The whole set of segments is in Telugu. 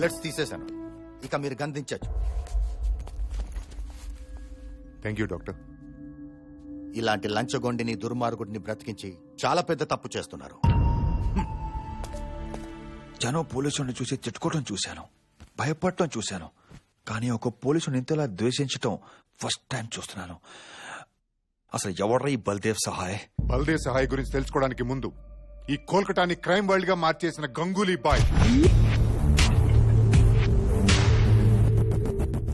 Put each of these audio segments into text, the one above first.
బుల్లెట్స్ తీసేశాను. ఇక మీరు గంధించచ్చు. Thank you doctor. ఇలాంటి లంచగొండిని దుర్మార్గుడిని బ్రతికించి చాలా పెద్ద తప్పు చేస్తున్నారు. జనం పోలీసుని చూసి తిట్టుకోవడం చూశాను, భయపడటం చూశాను, కానీ ఒక పోలీసుని ఇంతలా ద్వేషించటం ఫస్ట్ టైం చూస్తున్నాను. అసలు ఎవడ్రా ఈ బల్దేవ్ సహాయ్? బల్దేవ్ సహాయ్ గురించి తెలుసుకోవడానికి ముందు ఈ కోల్కతాని క్రైమ్ వరల్డ్ గా మార్చేసిన గంగూలీ బాయ్,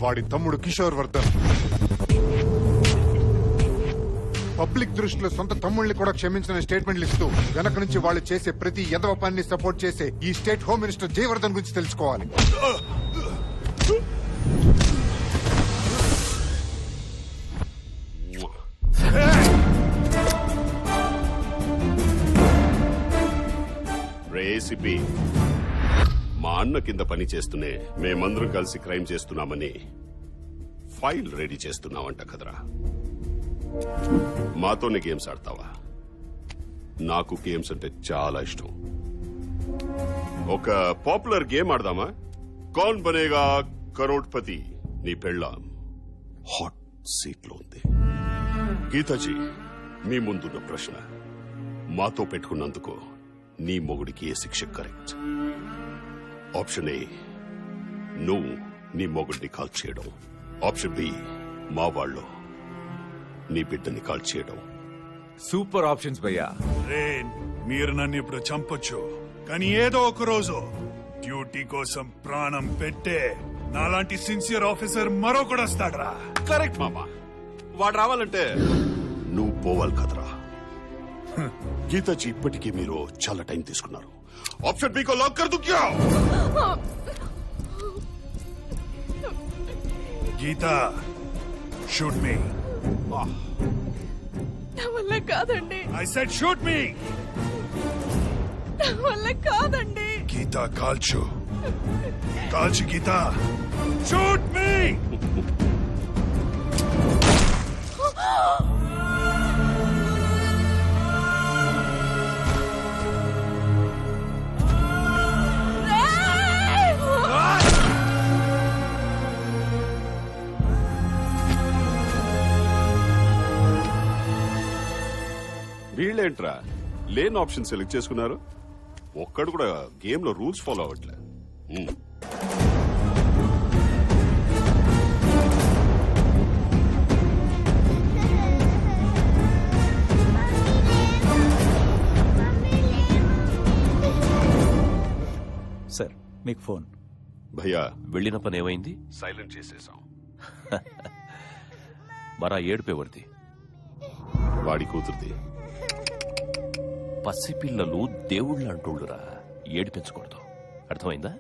వాడి తమ్ముడు కిషోర్ వర్ధన్, పబ్లిక్ దృష్టిలో సొంత తమ్ముళ్ళని కూడా క్షమించిన స్టేట్మెంట్లు ఇస్తూ వెనక నుంచి వాళ్ళు చేసే ప్రతి ఎదవ పనిని సపోర్ట్ చేసే ఈ స్టేట్ హోమ్ మినిస్టర్ జయవర్ధన్ గురించి తెలుసుకోవాలి. ఏసీపీ, మా అన్న కింద పని చేస్తూనే మేమందరం కలిసి క్రైమ్ చేస్తున్నామని ఫైల్ రెడీ చేస్తున్నావంట కదరా. మాతోనే గేమ్స్ ఆడతావా? నాకు గేమ్స్ అంటే చాలా ఇష్టం. ఒక పాపులర్ గేమ్ ఆడదామా? కౌన్ బనేగా కరోడ్పతి. నీ పెళ్ళాం హాట్ సీట్ లో ఉంది. గీతాజీ, మీ ముందున్న ప్రశ్న, మాతో పెట్టుకున్నందుకు నీ మొగుడికి ఏ శిక్ష కరెక్ట్? ఆప్షన్ ఏ, నువ్వు నీ మొగుడిని కాల్ చేయడం. ఆప్షన్ బి, మా వాళ్ళు నీ బిడ్డని కాల్ చేయడం. సూపర్ ఆప్షన్స్ భయ్యా. మీరు నన్ను ఇప్పుడు చంపొచ్చు, కానీ ఏదో ఒక రోజు డ్యూటీ కోసం ప్రాణం పెట్టే నాలాంటి సిన్సియర్ ఆఫీసర్ మరొకడు వస్తాడరా. కరెక్ట్ మామా. వాడు రావాలంటే నువ్వు పోవాలి కదరా. గీతాజీ, ఇప్పటికీ మీరు చాలా టైం తీసుకున్నారు. ఆప్షన్ బి కో లాక్ కర్ దు క్యా? గీతా, షూట్ మీ. నా వల్ల కాదండి. ఐ సెడ్ షూట్ మీ. నా వల్ల కాదండి. గీతా, కాల్చు కాల్చు. గీతా, షూట్ మీ. వీళ్ళేంట్రా లేని ఆప్షన్ సెలెక్ట్ చేసుకున్నారు? ఒక్కడు కూడా గేమ్ లో రూల్స్ ఫాలో అవ్వట్లే. సార్, మీకు ఫోన్. భయ్యా, వెళ్ళిన పని ఏమైంది? సైలెంట్ చేసేసాం. మరా ఏడుపేవరిది? వాడి కూతురుది. పసిపిల్లలు దేవుళ్ళు అంటోళ్ళురా, ఏడిపించకూడదు. అర్థమైందా?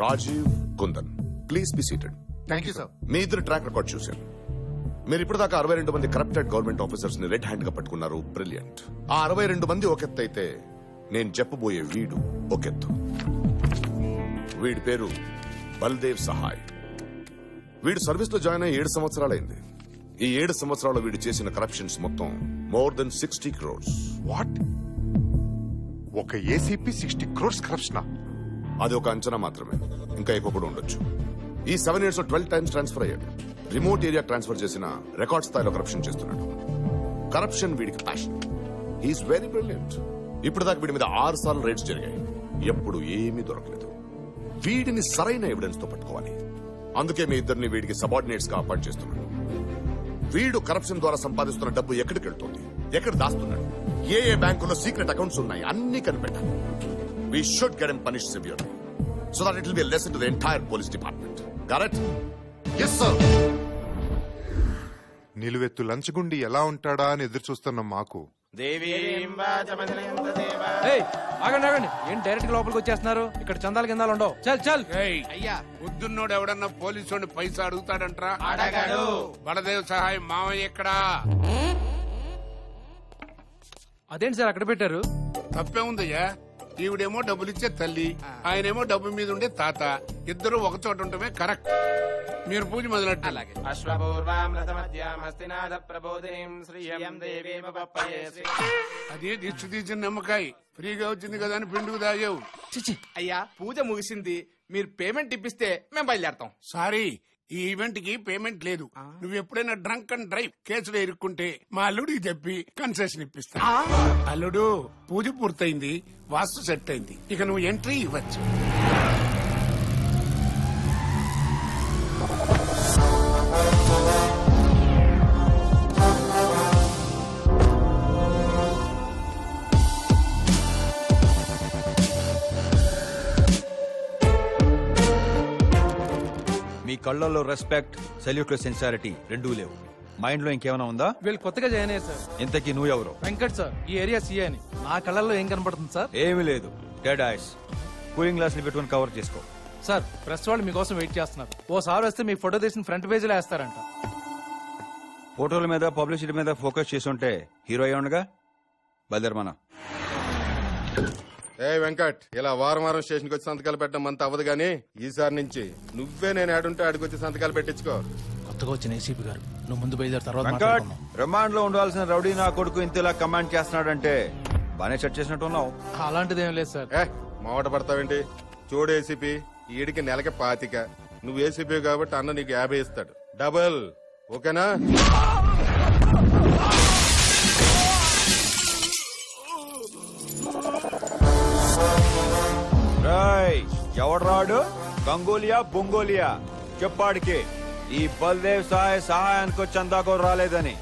Rajeev Kundan, please be seated. Thank you sir. మీ ఇద్దరు ట్రాక్ రికార్డ్ చూశాను. మీరు ఇప్పటిదాకా 62 మంది కరప్టెడ్ గవర్నమెంట్ ఆఫీసర్స్ ని రెడ్ హ్యాండ్ గా పట్టుకున్నారు. బ్రిలియంట్. ఆ 62 మంది ఒకెత్తు అయితే, నేను చెప్పబోయే వీడు ఒకెత్తు. వీడి పేరు బల్దేవ్ సహాయ్. వీడు సర్వీస్ లో జాయిన్ అయ్యి 7 సంవత్సరాలైంది. ఈ 7 సంవత్సరాలు వీడు చేసిన కరప్షన్స్ మొత్తం మోర్ దెన్ 60 crores. వాట్? ఒక ఏసీపీ 60 crores కరప్షన్? అది ఒక అంచనా మాత్రమే, ఇంకా ఎక్కువ కూడా ఉండొచ్చు. ఈ 7 years లో 12 times ట్రాన్స్ఫర్ అయ్యాడు. రిమోట్ ఏరియా ట్రాన్స్ఫర్ చేసిన రికార్డ్ స్థాయిలో కరప్షన్ చేస్తున్నాడు. కరప్షన్ వీడికి ప్యాషన్. He's very brilliant. ఇప్పుడు దాకా వీడి మీద 6 సార్లు రైడ్స్ జరిగాయి. ఎప్పుడు ఏమీ దొరకలేదు. వీడిని సరైన ఎవిడెన్స్ తో పట్టుకోవాలి. అందుకే మీ ఇద్దరిని వీడికి సబార్డినేట్స్ గా అపాయింట్ చేస్తున్నాడు. వీడు కరప్షన్ ద్వారా సంపాదిస్తున్న డబ్బు ఎక్కడికి వెళ్తుంది, ఎక్కడ దాస్తున్నాడు, ఏ బ్యాంకులో సీక్రెట్ అకౌంట్స్ ఉన్నాయి, అన్ని కనిపెట్టాలి. We should get him punished severely, so that it will be a lesson to the entire police department. Got it? Yes, sir. నిలువెత్తు లంచగుండి ఎలా ఉంటాడా అని ఎదురు చూస్తున్న మాకు ఆగండి ఆగండి, ఏం డైరెక్ట్ లోపలికి వచ్చేస్తున్నారు? ఇక్కడ చందాల కిందాలు ఉండవు. చల్ చల్. అయ్యా, పొద్దున్నోడు ఎవడన్నా పోలీసు పైసా అడుగుతాడంట్రా? అడగాడు. బలదేవ్ సహాయం మామయ్య ఎక్కడా? అదేంటి సార్ అక్కడ పెట్టారు? తప్పే ఉందయ్యా. ఈవిడేమో డబ్బులిచ్చే తల్లి, ఆయనేమో డబ్బు మీద ఉండే తాత. ఇద్దరు ఒక చోట ఉండటమే కరెక్ట్. మీరు పూజ మొదలెట్టు. అలాగే. అశ్వపూర్వాం రథమధ్యామస్తినాథ ప్రబోధినీం శ్రీయం దేవీమ పప్పయే శ్రీ. అదే దిష్టి తీసిన నిమ్మకాయ ఫ్రీగా వచ్చింది కదా అని పిండుకు తాగావు. చిచి అయ్యా, పూజ ముగిసింది, మీరు పేమెంట్ ఇప్పిస్తే మేము బయలుదేరతాం. సారీ, ఈ ఈవెంట్ కి పేమెంట్ లేదు. నువ్వు ఎప్పుడైనా డ్రంక్ అండ్ డ్రైవ్ కేసులో ఇరుక్కుంటే మా అల్లుడికి చెప్పి కన్సెషన్ ఇప్పిస్తా. అల్లుడు, పూజ పూర్తయింది, వాస్తు సెట్ అయింది, ఇక నువ్వు ఎంట్రీ ఇవ్వచ్చు. మీ కళ్ళల్లో రెస్పెక్ట్, సెల్యూట్ లో సిన్సారిటీ రెండూ లేవు. మైండ్ లో ఇంకేమైనా ఉందా? వీళ్ళు కొత్తగా జాయిన్ అయ్యారు సార్. ఇంతకీ నువ్వెవరు? వెంకట్ సార్, ఈ ఏరియా సీఏ అని. నా కళ్ళల్లో ఏం కనపడుతుంది సార్? ఏమీ లేదు, డెడ్ ఐస్. కూలింగ్ గ్లాస్ ని పెట్టుకుని కవర్ చేసుకో. సార్, ప్రెస్ వాళ్ళు మీకోసం వెయిట్ చేస్తున్నారు. ఓసారి వస్తే మీ ఫోటో తీసిన ఫ్రంట్ పేజ్ లో వేస్తారంట. ఫోటోల మీద పబ్లిసిటీ మీద ఫోకస్ చేసుంటే హీరో అయ్యి ఉండగా. బయలుదేరమన్నా. ఏ వెంకట్, ఇలా వారం వారం స్టేషన్కి వచ్చి సంతకాలు పెట్టడం అంత అవ్వదు గానీ ఈసారి నుంచి నువ్వే నేను ఆడుంటే ఆడికొచ్చి సంతకాలు పెట్టించుకో. కొత్తగా వచ్చిన ఏసీపీ గారు, నువ్వు ముందు బయలుదేరి తర్వాత వెంకట్, మాట్లాడుకుందాం. రిమాండ్ లో ఉండాల్సిన రౌడీ నా కొడుకు ఇంతలా కమాండ్ చేస్తున్నాడంటే బానే సెట్ చేసినట్టు ఉన్నావు. అలాంటిది ఏం లేదు సార్. ఏ మావట పడతావేంటి? చూడు ఏసీపీ, ఈడికి నెలకి 25. నువ్వు ఏసీపీ కాబట్టి అన్న నీకు 50 ఇస్తాడు. డబుల్ ఓకేనా? ఎవడు రాడు? గంగోలియా బొంగోలియా చెప్పాడికి ఈ బల్దేవ్ సహాయానికి చందా కూడా రాలేదని.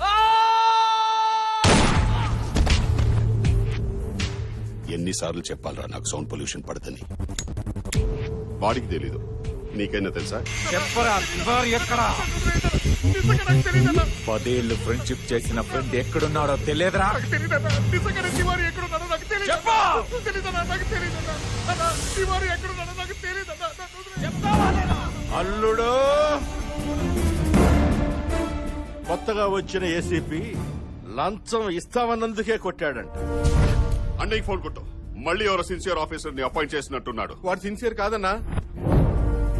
ఎన్నిసార్లు చెప్పాలరా నాకు సౌండ్ పొల్యూషన్ పడదని? వాడికి తెలీదు, నీకైనా తెలుసా? చెప్పరా ఎక్కడ? 10 ఏళ్ళు ఫ్రెండ్షిప్ చేసిన ఫ్రెండ్ ఎక్కడున్నాడో తెలియదురా? అల్లుడు, కొత్తగా వచ్చిన ఏసీపీ లంచం ఇస్తామన్నందుకే కొట్టాడంట. అన్నయ్యకి ఫోన్ కొట్టు. మళ్ళీ ఎవరో సిన్సియర్ ఆఫీసర్ ని అపాయింట్ చేసినట్టున్నాడు. వాడు సిన్సియర్ కాదన్నా,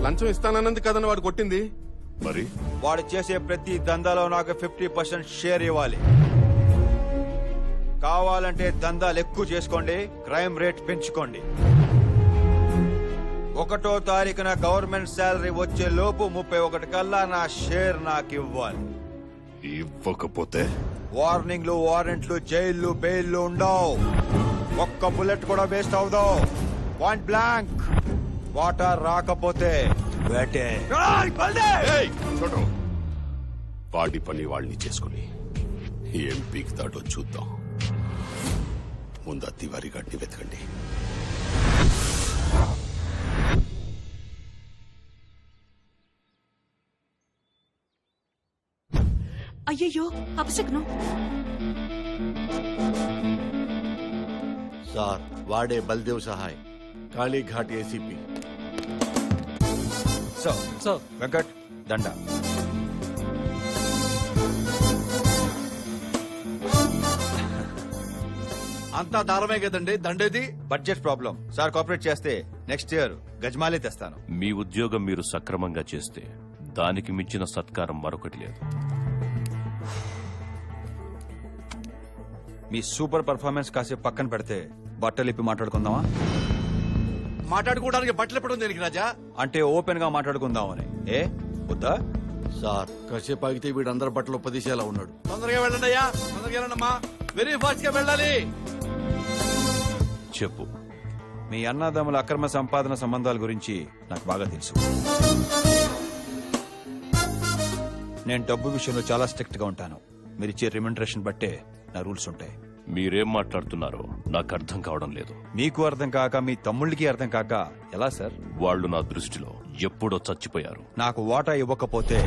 లంచం ఇస్తానన్నది కదన్న వాడు కొట్టింది. మరి వాడు చేసే ప్రతి దందాలో నాకు 50% షేర్ ఇవ్వాలి. కావాలంటే దందాలు ఎక్కువ చేసుకోండి, క్రైమ్ రేట్ పెంచుకోండి. 1వ తారీఖున గవర్నమెంట్ శాలరీ వచ్చే లోపు 31 కల్లా నా షేర్ నాకు ఇవ్వాలి. ఇవ్వకపోతే వార్నింగ్లు, వారెంట్లు, జైళ్లు, బెయిల్లు ఉండవు. ఒక్క బుల్లెట్ కూడా వేస్ట్ అవదు. Point blank. వాటర్ రాకపోతే వేటే. చూడరు, వాడి పని వాళ్ళని చేసుకుని ఏం పీకుతాడో చూద్దాం. ముందు ఆ తివారీ గాడిని వెతకండి. అయ్యయ్యో, అపశకునం. సార్, వాడే బల్దేవ్ సహాయ్, కాళీఘాట్ ఏసీపీ. సో వెంకట్, దండ. అంతా దారమే కదండి, దండేది. Budget problem sir. కోఆపరేట్ చేస్తే నెక్స్ట్ ఇయర్ గజమాలే తెస్తాను. మీ ఉద్యోగం మీరు సక్రమంగా చేస్తే దానికి మించిన సత్కారం మరొకటి లేదు. మీ సూపర్ పర్ఫార్మెన్స్ కాసేపు పక్కన పెడితే బట్టలిప్పి మాట్లాడుకుందామా? మాట్లాడుకోవడానికి బట్టలు ఎప్పుడు దేనికి రాజా? అంటే ఓపెన్ గా మాట్లాడుకుందామని. ఏ వద్దా? సార్, కాసేపు ఆగితే వీడందరూ బట్టలు ఉపదేశాలా ఉన్నాడు. తొందరగా వెళ్ళండి అయ్యా, తొందరగా వెళ్ళండమ్మా, వెరీ ఫాస్ట్ గా వెళ్ళాలి. చెప్పు. మీ అన్నదమ్ముల అక్రమ సంపాదన సంబంధాల గురించి నాకు బాగా తెలుసు. నేను డబ్బు విషయంలో చాలా స్ట్రిక్ట్ గా ఉంటాను. మీరు ఇచ్చే రిమండరేషన్ బట్టే నా రూల్స్ ఉంటాయి. మీరేం మాట్లాడుతున్నారో నాకు అర్థం కావడం లేదు. మీకు అర్థం కాక మీ తమ్ముళ్ళకి అర్థం కాక ఎలా సార్? వాళ్ళు నా దృష్టిలో ఎప్పుడో చచ్చిపోయారు. నాకు వాటా ఇవ్వకపోతే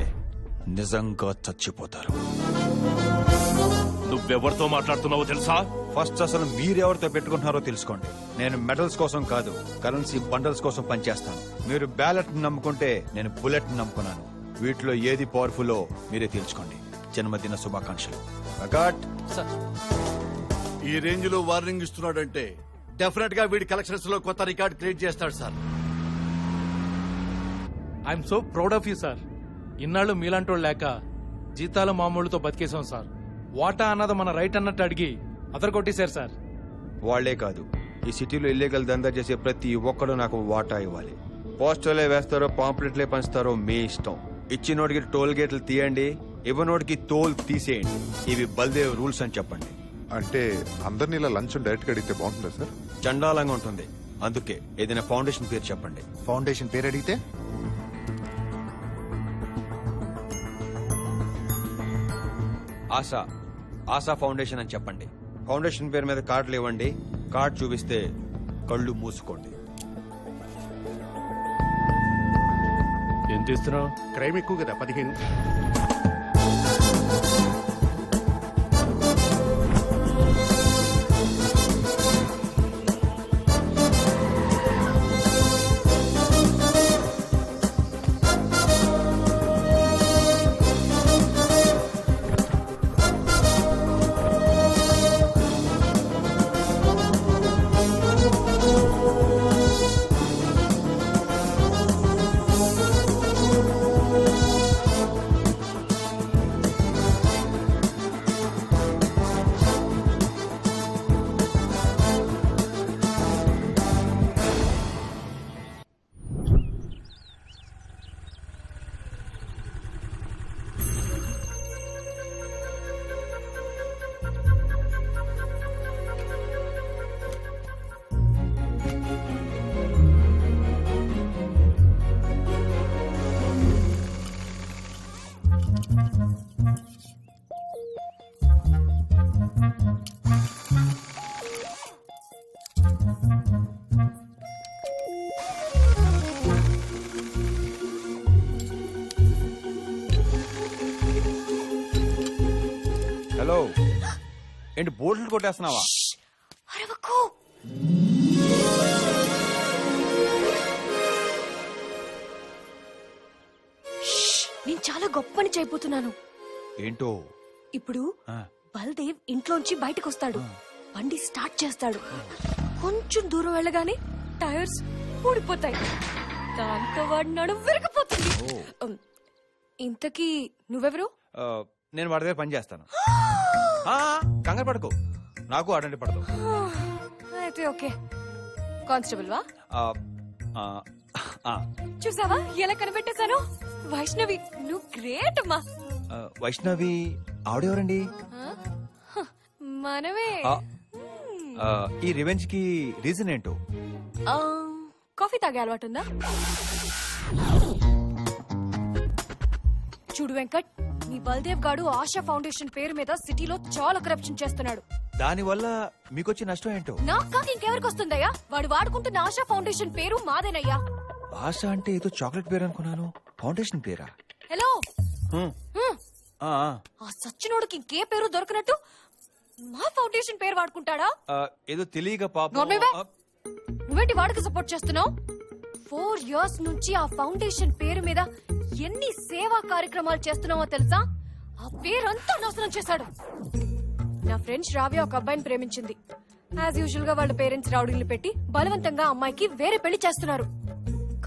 నిజంగా చచ్చిపోతారు. నువ్వెవరితో మాట్లాడుతున్నావో తెలుసా? ఫస్ట్ అసలు మీరెవరితో పెట్టుకుంటున్నారో తెలుసుకోండి. నేను మెడల్స్ కోసం కాదు, కరెన్సీ బండల్స్ కోసం పనిచేస్తాను. మీరు బ్యాలెట్ నమ్ముకుంటే నేను బుల్లెట్ నమ్ముకున్నాను. వీటిలో ఏది పవర్ఫుల్లో మీరే తెలుసుకోండి. జన్మదిన శుభాకాంక్షలు. ఈ రేంజ్ లో వార్నింగ్ ఇస్తున్నాడంటే డెఫినెట్ గా వీడి కలెక్షన్స్ లో కొత్త రికార్డ్ క్రియేట్ చేస్తాడు sir. I'm so proud of you sir. ఇన్నాళ్ళు మీలాంటోళ్ళు లేక జీతాలు మామూలుతో బతికేశాం సార్. వాటా అన్నది మన రైట్ అన్నట్టు అడిగి కొట్టేశారు సార్. వాళ్లే కాదు, ఈ సిటీలో ఇల్లీగల్ దందా చేసే ప్రతి ఒక్కడు నాకు వాటా ఇవ్వాలి. పోస్టర్లే వేస్తారో పాంప్లెట్లే పంచుతారో మీ ఇష్టం. ఇచ్చినోడికి టోల్ గేట్లు తీయండి, ఇవ్వనోడికి టోల్ తీసేయండి. ఇవి బల్దేవ్ రూల్స్ అని చెప్పండి. అంటే అందరినీ ఇలా లంచ్ డైరెక్ట్ గా అడిగితే బాగుంటుందా సార్? చండాలంగా ఉంటుంది. అందుకే ఏదైనా ఫౌండేషన్ పేరు చెప్పండి. ఫౌండేషన్ పేరు అడిగితే ఆశా ఫౌండేషన్ అని చెప్పండి. ఫౌండేషన్ పేరు మీద కార్డులు ఇవ్వండి. కార్డు చూపిస్తే కళ్ళు మూసుకోండి. ఎంత ఇస్తున్నావు? క్రైమ్ ఎక్కువ కదా, 15. హలో, ఏంటి బోర్డులు కొట్టేస్తున్నావా? అరవకు. నేను చాలా గొప్ప పని చేయబోతున్నాను. ఏంటో? ఇప్పుడు బల్దేవ్ ఇంట్లోంచి బయటకు వస్తాడు, బండి స్టార్ట్ చేస్తాడు. కొంచెం దూరం వెళ్ళగానే టైర్స్ ఊడిపోతాయి, దాంతో వాడి నడుము విరిగిపోతుంది. ఇంతకీ నువ్వెవరు? నేను వాడి దగ్గర పని చేస్తాను. కంగారు పడుకో, నాకు అటెండ్ పడదు. అయితే ఓకే. కానిస్టేబుల్ వా? చూసావా ఎలా కనిపెట్టేశాను? వైష్ణవి, నువ్వు గ్రేట్ అమ్మా. వైష్ణవి ఆవిడెవరండి? మనమే. ఈ రివెంజ్ కి రీజన్ ఏంటో? కాఫీ తాగే అలవాటు ఉందా? చూడు వెంకట్, మీ బల్దేవ్ గాడు ఆశా ఫౌండేషన్ పేరు మీద సిటీలో చాలా కరప్షన్ చేస్తున్నాడు. దాని వల్ల మీకొచ్చే నష్టం ఏంటో? నాకు కాక ఇంకెవరికి వస్తుందయ్యా? వాడు వాడుకుంటున్న ఆశా ఫౌండేషన్ పేరు మాదేనయ్యా. ఆశ అంటే ఏదో చాక్లెట్ పేరు అనుకున్నాను, ఫౌండేషన్ పేరా? హలో, ఆ సచ్చినోడికి ఇంకే పేరు దొరకనట్టు మా ఫౌండేషన్ పేరు వాడుకుంటాడా? ఏదో తెలియక పాపం. నువ్వేంటి వాడికి సపోర్ట్ చేస్తున్నావు? 4 years నుంచి ఆ ఫౌండేషన్ పేరు మీద ఎన్ని సేవా కార్యక్రమాలు చేస్తున్నావో తెలుసా? ఆ పేరంతా నాశనం చేశాడు. నా ఫ్రెండ్ శ్రావ్య ఒక అబ్బాయిని ప్రేమించింది. యాజ్ యూజువల్ గా వాళ్ళ పేరెంట్స్ రౌడీలు పెట్టి బలవంతంగా అమ్మాయికి వేరే పెళ్లి చేస్తున్నారు.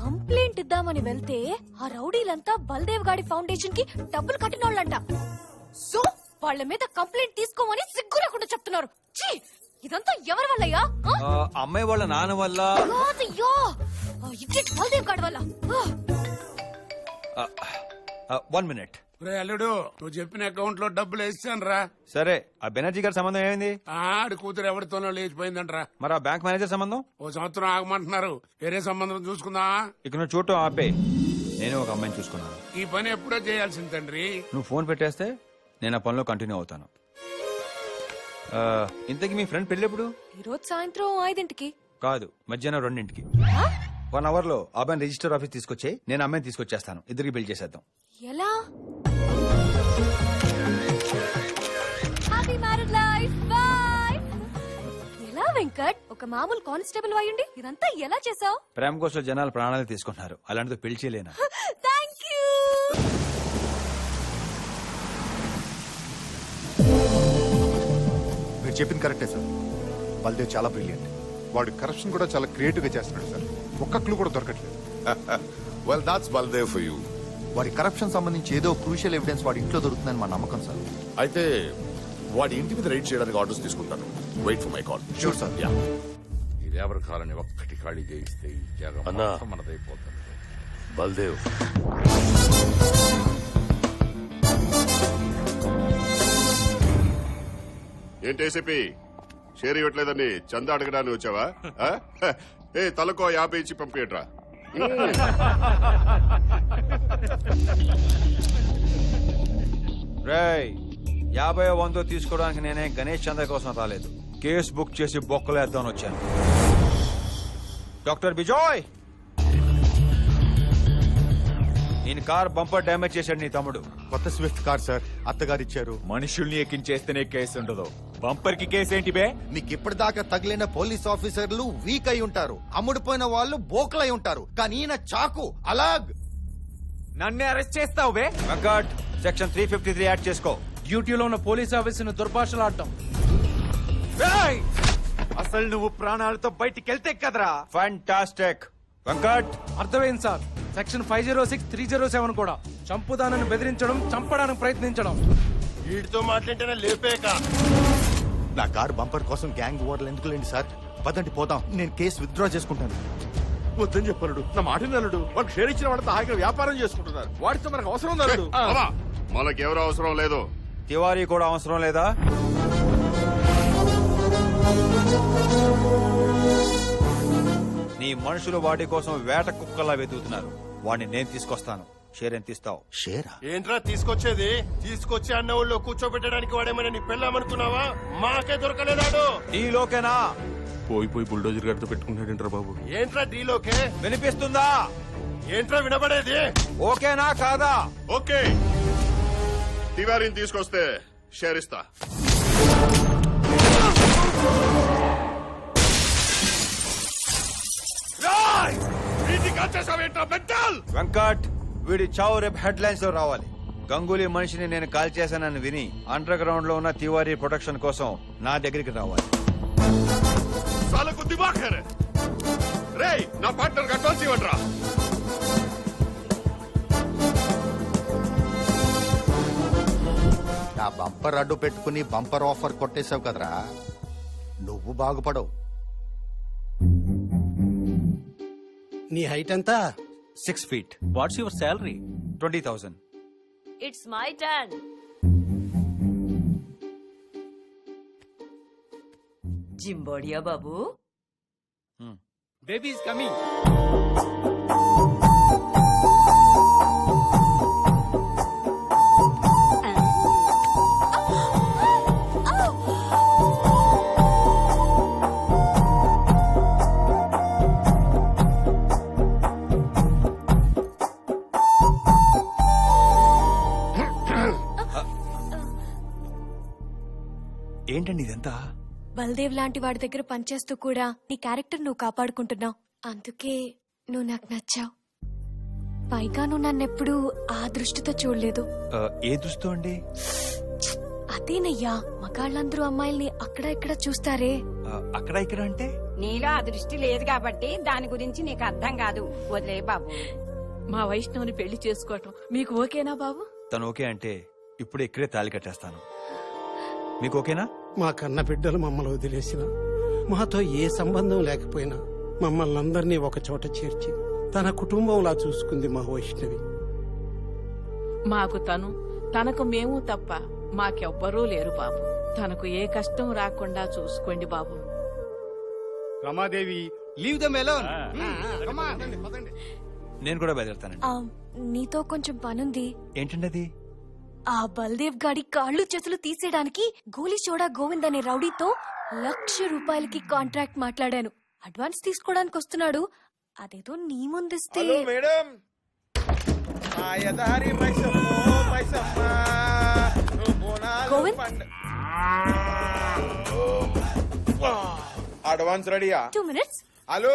కంప్లైంట్ ఇద్దామని వెళ్తే ఆ రౌడీలంతా బల్దేవ్ గాడి ఫౌండేషన్ కి డబ్బులు కట్టినోళ్ళంట. సో వాళ్ళ మీద కంప్లైంట్ తీసుకోమని సిగ్గు లేకుండా చెప్తున్నారు. ఇదంతా ఎవరి వల్లయ్యా? అమ్మాయి వాళ్ళ నాన్న వల్ల. బల్దేవ్ గాడి వల్ల. 1 minute. అల్లుడు, నువ్వు చెప్పిన అకౌంట్ లో డబ్బులు వేస్తాను రా. సరే, ఆ బెనర్జీ గారి సంబంధం ఏమైంది? ఆడి కూతురు ఎవరితోనో లేచిపోయిందంట్రా. మరి ఆ బ్యాంక్ మేనేజర్ సంబంధం? ఓ సంవత్సరం ఆగమంటున్నారు. వేరే సంబంధం చూసుకుందా? ఇక నువ్వు చూడటం ఆపే. నేను ఒక అమ్మాయిని చూసుకున్నాను. ఈ పని ఎప్పుడో చేయాల్సింది తండ్రి. నువ్వు ఫోన్ పెట్టేస్తే నేను ఆ పనిలో కంటిన్యూ అవుతాను. ఇంతకీ మీ ఫ్రెండ్ పెళ్లి ఎప్పుడు? ఈరోజు సాయంత్రం 5ంటికి. కాదు, మధ్యాహ్నం 2ంటికి. 1 hour లో అబ్బాయిని రిజిస్టర్ ఆఫీస్ తీసుకొచ్చే, నేను అమ్మాయిని తీసుకొచ్చేస్తాను. ఇద్దరికి బిల్ చేసేద్దాం. ఎలా? Happy married life. బై. ఎలా వెంకట్, ఒక మామూలు కానిస్టేబుల్ అయ్యుండి ఇదంతా ఎలా చేసావు? ప్రేమ కోసం జనాలు ప్రాణాలు తీసుకుంటున్నారు, అలాంటిది పెళ్లి చేయలేనా? థాంక్యూ. మీరు చెప్పింది కరెక్టే సార్. బల్దేవ్ చాలా బ్రిలియంట్. వాడు కరప్షన్ కూడా చాలా క్రియేటివ్ గా చేస్తున్నాడు సార్. ఒక్క క్లూ కూడా దొరకట్లేదు. Well that's Baldev for you. వాడి కరప్షన్ సంబంధించి ఏదో క్రూషియల్ ఎవిడెన్స్ వాడి ఇంట్లో దొరుకుతుందని మా నమ్మకం సార్. అయితే వాడి ఇంటి మీద రైడ్ చేయడానికి ఆర్డర్స్ తీసుకుంటాను. Wait for my call. Sure sir. Yeah. ఈ లేబర్ కాలనీ ఒక్కటి ఖాళీ చేయిస్తే ఈ జాగా అన్నా. మొత్తం మనదైపోతుంది. బల్దేవ్ ఏంటి ఏసీపీ షేర్ ఇవ్వట్లేదని చందా అడగడానికి వచ్చావా? ఏ తలకో 50 ఇచ్చి పంపియట్రా. రేయ్ 50 100 తీసుకోవడానికి నేనే గణేష్ చంద్ర కోసం రాలేదు. కేసు బుక్ చేసి బొక్కలేద్దామని వచ్చాను. డాక్టర్ బిజాయ్, నేను కార్ బంపర్ డ్యామేజ్ చేశాడు నీ తమ్ముడు. కొత్త స్విఫ్ట్ కార్ సార్, అత్తగారు ఇచ్చారు. మనుషుల్ని ఎక్కించేస్తేనే కేసు ఉండదు, బంపర్ కి కేసు ఏంటి బే? మీకు ఇప్పటిదాకా తగిలిన పోలీస్ ఆఫీసర్లు వీక్ అయి ఉంటారు, అమ్ముడుపోయిన వాళ్ళు బోకలై ఉంటారు, కానీ ఈయన చాకు అలాగ్. నన్నే అరెస్ట్ చేస్తావు బే? వెంకట్, సెక్షన్ 353 యాడ్ చేసుకో. డ్యూటీలో ఉన్న పోలీస్ ఆఫీసర్ని దుర్భాషలాడటం. అసలు నువ్వు ప్రాణాలతో బయటికి వెళ్తే కదరా. ఫ్యాంటాస్టిక్. వెంకట్, అర్థమైంది సార్. సెక్షన్ 506, 307 కూడా. చంపుదానని బెదిరించడం, చంపడానికి ప్రయత్నించడం. వీడితో మాట్లాడితేనే లేపేక. నా కార్ బంపర్ కోసం గ్యాంగ్ ఓవర్లు ఎందుకు లేండి సార్? పదండి పోదాం, నేను కేసు విత్డ్రా చేసుకుంటాను. వద్దని చెప్పనుడు, నా మాట నలుడు. వాళ్ళకి షేర్ ఇచ్చిన వాడితో హాయిగా వ్యాపారం చేసుకుంటున్నారు. వాడితో మనకు అవసరం నలుడు. మనకెవరు అవసరం లేదు. తివారీ కూడా అవసరం లేదా? నీ మనుషులు వాటి కోసం వేట కుక్కలా వెతుకుతున్నారు. వాడిని నేను తీసుకొస్తాను. షేర్ ఎంత ఇస్తావు? షేరా? ఏంట్రా తీసుకొచ్చేది? తీసుకొచ్చి అన్న ఊళ్ళో కూర్చోబెట్టడానికి వాడేమైనా నీ పెళ్ళామనుకున్నావా? మాకే దొరకలేదాడు. డీలోకేనా? పోయి బుల్డోజర్ గారితో పెట్టుకున్నాడంటారా బాబు? ఏంట్రా డీలోకే? వినిపిస్తుందా? ఏంట్రా వినబడేది? ఓకేనా కాదా? ఓకే. తివారీని తీసుకొస్తే షేర్ ఇస్తా. వెంకట్, వీడి చావు రేపు హెడ్ లైన్స్ లో రావాలి. గంగూలీ మనిషిని నేను కాల్ చేశానని విని అండర్ గ్రౌండ్ లో ఉన్న తివారీ ప్రొటెక్షన్ కోసం నా దగ్గరికి రావాలి. నా పార్ట్నర్ అడ్వాన్స్ ఇవ్వండిరా. నా బంపర్ అడ్డు పెట్టుకుని బంపర్ ఆఫర్ కొట్టేశావు కదరా, నువ్వు బాగుపడవు. నీ హైట్ ఎంత? 6 feet. What's your salary? 20,000. It's my turn. జింబోడియా బాబు, బేబీ ఇస్ కమింగ్. ఏంటండి ఇదంతా? బల్దేవ్ లాంటి వాడి దగ్గర పనిచేస్తూ కూడా నీ క్యారెక్టర్ నువ్వు కాపాడుకుంటున్నావు. అందుకే నువ్వు నాకు నచ్చావు. పైగా నువ్వు నన్నెప్పుడు ఆ దృష్టితో చూడలేదు. ఏ దృష్టి అండి? అదేనయ్యా, మగాళ్ళందరూ అమ్మాయిల్ని అక్కడ ఇక్కడ చూస్తారే. అక్కడ ఇక్కడ అంటే? నీలో ఆ దృష్టి లేదు కాబట్టి దాని గురించి నీకు అర్థం కాదు. వదిలే బాబు. మా వైష్ణవుని పెళ్లి చేసుకోవటం మీకు ఓకేనా బాబు? తను ఓకే అంటే ఇప్పుడు ఇక్కడే తాళి కట్టేస్తాను. మీకు ఓకేనా? మా కన్న బిడ్డలు మమ్మల్ని వదిలేసిన, మాతో ఏ సంబంధం లేకపోయినా మమ్మల్ని అందరినీ ఒక చోట చేర్చి తన కుటుంబంలా చూసుకుంది మా వైష్ణవి. మాకు తను, తనకు మేము తప్ప మాకెవ్వరూ లేరు బాబు. తనకు ఏ కష్టం రాకుండా చూసుకోండి బాబు. Ramadevi, leave them alone. నేను కూడా బయలుదేరుతానండి. నీతో కొంచెం పనుంది. ఏంటండి అది? ఆ బల్దేవ్ గాడి కాళ్ళు చేతులు తీసేయడానికి గోలీ చోడా గోవింద్ అనే రౌడీతో ₹1,00,000 కాంట్రాక్ట్ మాట్లాడాను. అడ్వాన్స్ తీసుకోవడానికి వస్తున్నాడు. అదేదో నీ ముందిస్తే. మేడం, గోవింద్, అడ్వాన్స్ రెడీయా? 2 minutes. హలో,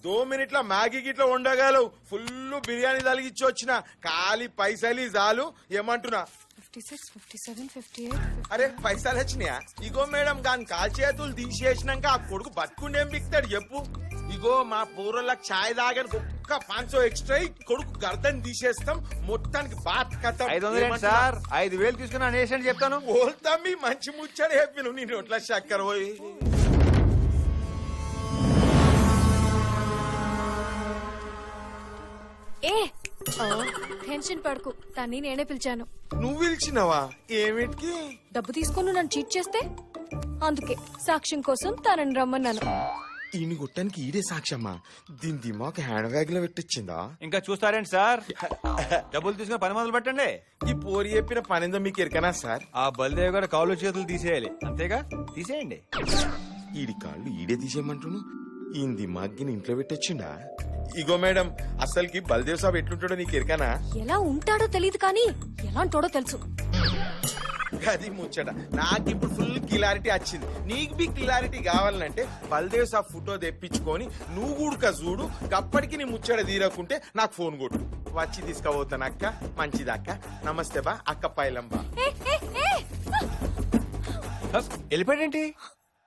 2 మినిట్ల మ్యాగీ గిట్ల ఉండగలవు. ఫుల్ బిర్యానీ తలిగిచ్చి వచ్చిన, ఖాళీ పైసలు చాలు. ఏమంటున్నా? 56, 57, 58. అరే పైసలు వచ్చినాయా? ఇగో మేడం, దాని కాల్ చేతులు తీసేసినాక ఆ కొడుకు బతుకుండేం బిక్తాడు చెప్పు. ఇగో మా పూర్వలకు ఛాయ్ తాగని ఒక్క 500 ఎక్స్ట్రా కొడుకు గర్దన్ తీసేస్తాం మొత్తానికి బాత్ కథ 500 సార్ 5000 తీసుకున్నా అనేసి చెప్తాను. పోల్తా మీ మంచి ముచ్చడి చెప్పిను నీ నోట్ల చక్కెర పోయి. ఏ టెన్షన్ పడకు, తన్ని నేనే పిలిచాను. నువ్వు పిలిచినవా? ఏమిటికి? డబ్బు తీసుకొని నన్ను చీట్ చేస్తే అందుకే సాక్ష్యం కోసం తనని రమ్మన్నాను. ఈయన గుట్టానికి ఈడే సాక్ష్యమ్మా. దీని దిమాక్ హ్యాండ్ బ్యాగ్ లో పెట్టించిందా? ఇంకా చూస్తారేంటి సార్? డబ్బులు తీసుకుని పని మొదలు పెట్టండి. ఈ పోరి చెప్పిన పనిందో మీకు ఎరకనా సార్? ఆ బల్దేవ్ గారు కాళ్ళు చేతులు తీసేయాలి, అంతేగా? తీసేయండి. ఈడి కాళ్ళు ఈడే తీసేయమంటును. ఈయన దిమాగ్ని ఇంట్లో పెట్టొచ్చిండా? ఇగో మేడం, అసలుకి బల్దేవ్ సాబ్ ఎట్లుంటాడో నీకు ఎరకనా? ఎలా ఉంటాడో తెలియదు కానీ ఎలాంటోడో తెలుసు. అది ముచ్చట. నాకు ఇప్పుడు ఫుల్ క్లారిటీ వచ్చింది. నీకు బి క్లారిటీ కావాలంటే బల్దేవ్ సాబ్ ఫోటో తెప్పించుకొని నువ్వు కూడక చూడు. అప్పటికి నీ ముచ్చట తీరకుంటే నాకు ఫోన్ కొట్టు, వచ్చి తీసుకుపోతాను. అక్క మంచిదక్క. నమస్తే బా అక్క పైలంబా. వెళ్ళిపోయాడేంటి?